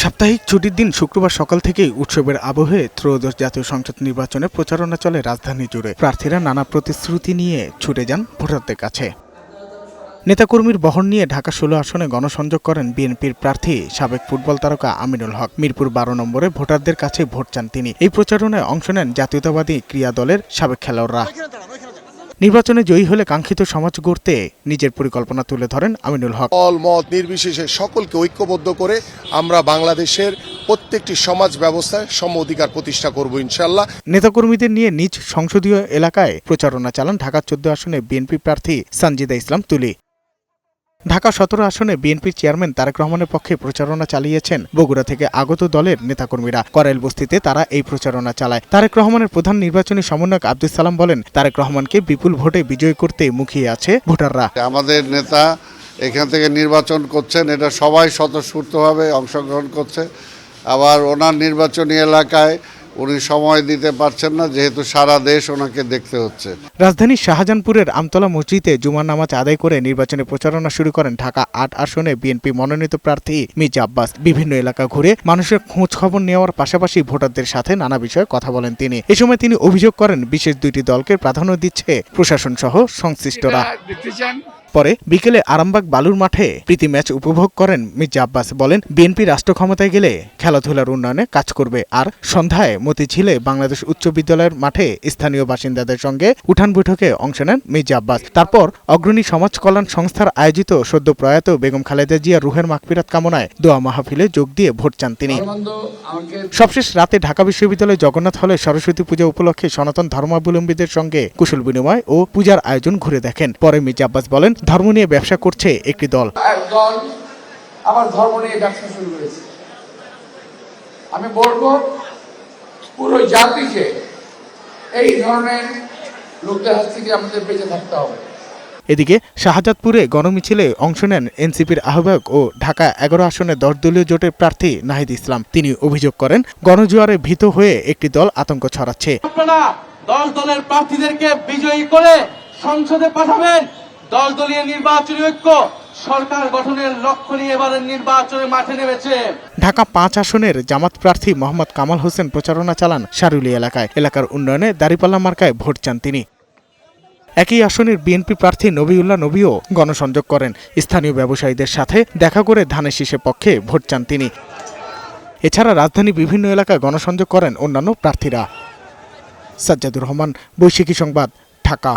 সাপ্তাহিক ছুটির দিন শুক্রবার সকাল থেকেই উৎসবের আবহে ত্রয়োদশ জাতীয় সংসদ নির্বাচনের প্রচারণা চলে রাজধানী জুড়ে। প্রার্থীরা নানা প্রতিশ্রুতি নিয়ে ছুটে যান ভোটারদের কাছে। নেতাকর্মীর বহর নিয়ে ঢাকা ১৬ আসনে গণসংযোগ করেন বিএনপির প্রার্থী সাবেক ফুটবল তারকা আমিনুল হক। মিরপুর ১২ নম্বরে ভোটারদের কাছে ভোট চান তিনি। এই প্রচারণায় অংশ নেন জাতীয়তাবাদী ক্রীড়া দলের সাবেক খেলোয়াড়রা। নির্বাচনে জয়ী হলে কাঙ্ক্ষিত সমাজ গড়তে নিজের পরিকল্পনা তুলে ধরেন আমিনুল হক। দল মত নির্বিশেষে সকলকে ঐক্যবদ্ধ করে আমরা বাংলাদেশের প্রত্যেকটি সমাজ ব্যবস্থায় সম অধিকার প্রতিষ্ঠা করব ইনশাআল্লাহ। নেতাকর্মীদের নিয়ে নিজ সংসদীয় এলাকায় প্রচারণা চালান ঢাকা ১৪ আসনে বিএনপি প্রার্থী সানজিদা ইসলাম তুলি। ঢাকা ১৭ আসনে বিএনপির চেয়ারম্যান তারেক রহমানের পক্ষে প্রচারণা চালিয়েছেন বগুড়া থেকে আগত দলের নেতাকর্মীরা। করাইল বস্তিতে তারা এই প্রচারণা চালায়। তারেক রহমানের প্রধান নির্বাচনী সমন্বয়ক আব্দুল সালাম বলেন, তারেক রহমানকে বিপুল ভোটে বিজয়ী করতে মুখিয়ে আছে ভোটাররা। আমাদের নেতা এখান থেকে নির্বাচন করছেন, এটা সবাই স্বতঃস্ফূর্তভাবে অংশগ্রহণ করছে। আবার ওনার নির্বাচনী এলাকায় উনি সময় দিতে পারছেন না, যেহেতু সারা দেশ ওনাকে দেখতে হচ্ছে। রাজধানীর শাহজাহানপুরের আমতলা মসজিদে জুমার নামাজ আদায় করে নির্বাচনী প্রচারণা শুরু করেন ঢাকা ৮ আসনে বিএনপি মনোনীত প্রার্থী মির্জা আব্বাস। বিভিন্ন এলাকা ঘুরে মানুষের খোঁজ খবর নেওয়ার পাশাপাশি ভোটারদের সাথে নানা বিষয়ে কথা বলেন তিনি। এ সময় তিনি অভিযোগ করেন, বিশেষ দুইটি দলকে প্রাধান্য দিচ্ছে প্রশাসন সহ সংশ্লিষ্টরা। পরে বিকেলে আরামবাগ বালুর মাঠে প্রীতি ম্যাচ উপভোগ করেন মির্জা আব্বাস। বলেন, বিএনপি রাষ্ট্র ক্ষমতায় গেলে খেলাধুলার উন্নয়নে কাজ করবে। আর সন্ধ্যায় মতিঝিলে বাংলাদেশ উচ্চ বিদ্যালয়ের মাঠে স্থানীয় বাসিন্দাদের সঙ্গে উঠান বৈঠকে অংশ নেন মির্জা আব্বাস। তারপর অগ্রণী সমাজ কল্যাণ সংস্থার আয়োজিত সদ্য প্রয়াত বেগম খালেদা জিয়া রুহের মাগফিরাত কামনায় দোয়া মাহফিলে যোগ দিয়ে ভোট চান তিনি। সবশেষ রাতে ঢাকা বিশ্ববিদ্যালয় জগন্নাথ হলে সরস্বতী পূজা উপলক্ষে সনাতন ধর্মাবলম্বীদের সঙ্গে কুশল বিনিময় ও পূজার আয়োজন ঘুরে দেখেন। পরে মির্জা আব্বাস বলেন, ধর্ম নিয়ে ব্যবসা করছে একটি দল। আবার ধর্ম নিয়ে ব্যবসা শুরু করেছে। আমি বলবো পুরো জাতিকে এই ধরনের লোকদের হাত থেকে আমাদের বেঁচে থাকতে হবে। এদিকে শাহজাদপুরে গণমিছিলে অংশ নেন এনসিপির আহ্বায়ক ও ঢাকা ১১ আসনে ১০ দলীয় জোটের প্রার্থী নাহিদ ইসলাম। তিনি অভিযোগ করেন, গণজোয়ারে ভীত হয়ে একটি দল আতঙ্ক ছড়াচ্ছে। আপনারা ১০ দলের প্রার্থীদেরকে বিজয়ী করে সংসদে পাঠাবেন। ১০ দলীয় নির্বাচনী ঐক্য সরকার গঠনের লক্ষ্য নিয়ে এবারের নির্বাচনে মাঠে নেমেছে। ঢাকা ৫ আসনের জামাত প্রার্থী মোহাম্মদ কামাল হোসেন প্রচারণা চালান শারুলি এলাকায়। এলাকার উন্নয়নে দাঁড়িপাল্লা মার্কায় ভোট চান তিনি। একই আসনের বিএনপি প্রার্থী নবিউল্লাহ নবীও গণসংযোগ করেন। স্থানীয় ব্যবসায়ীদের সাথে দেখা করে ধানের শীষের পক্ষে ভোট চান তিনি। এছাড়া রাজধানী বিভিন্ন এলাকায় গণসংযোগ করেন অন্যান্য প্রার্থীরা। সাজ্জাদুর রহমান, বৈশাখী সংবাদ, ঢাকা।